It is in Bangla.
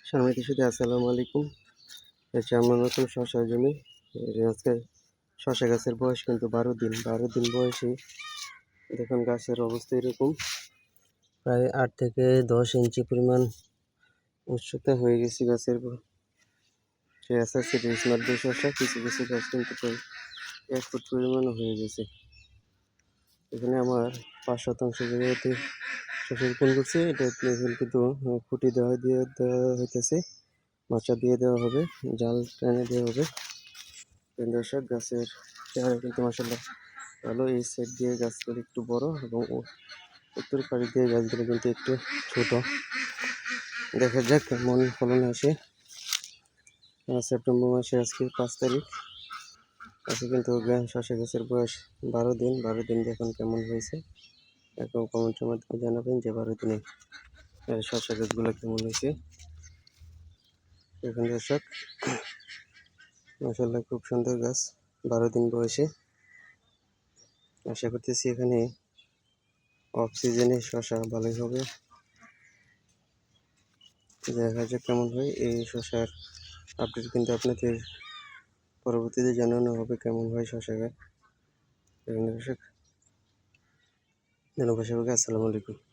সম্মানিত সুধী আসসালামু আলাইকুম। হচ্ছে আমার নতুন শসা জমি। আজকে শসা গাছের বয়স কিন্তু 12 দিন। 12 দিন বয়সে দেখুন গাছের অবস্থা এরকম। প্রায় 8 থেকে 10 ইঞ্চি পরিমাণ উচ্চতা হয়ে গেছে গাছের। সে আস্তে স্মার্ট বই শসা কিছু কিছু গাছ কিন্তু প্রায় 1 ফুট পরিমাণও হয়ে গেছে। এখানে আমার 5% জায়গাতে শসা রোপণ করছে। এটা কিন্তু খুঁটি দেওয়া হইতেছে। মাচা দিয়ে দেওয়া হবে, জাল টেনে দেওয়া হবে। দর্শক গাছের চেহারা কিন্তু মাশাআল্লাহ ভালো। এই সাইড দিয়ে গাছগুলো একটু বড় এবং উত্তর পাড়ি দিয়ে গাছগুলো কিন্তু একটু ছোট। দেখা যাক কেমন ফলন আসে। সেপ্টেম্বর মাসে আজকে 5 তারিখ। আজকে কিন্তু শসা গাছের বয়স 12 দিন। 12 দিন দেখুন কেমন হয়েছে। এবং কমেন্টের মাধ্যমে জানাবেন যে 12 দিনে শসা গাছগুলো কেমন হয়েছে। দেখুন দর্শক মাশাআল্লাহ খুব সুন্দর গাছ 12 দিন বয়সে। আশা করতেছি এখানে অফ সিজনে শসা ভালোই হবে। দেখা যাক কেমন হয়। এই শসার আপডেট কিন্তু আপনাদের পরবর্তীতে জানানো হবে কেমন হয় শসা গাছ। দর্শক ধন্যবাদ সবাইকে। আসসালামু আলাইকুম।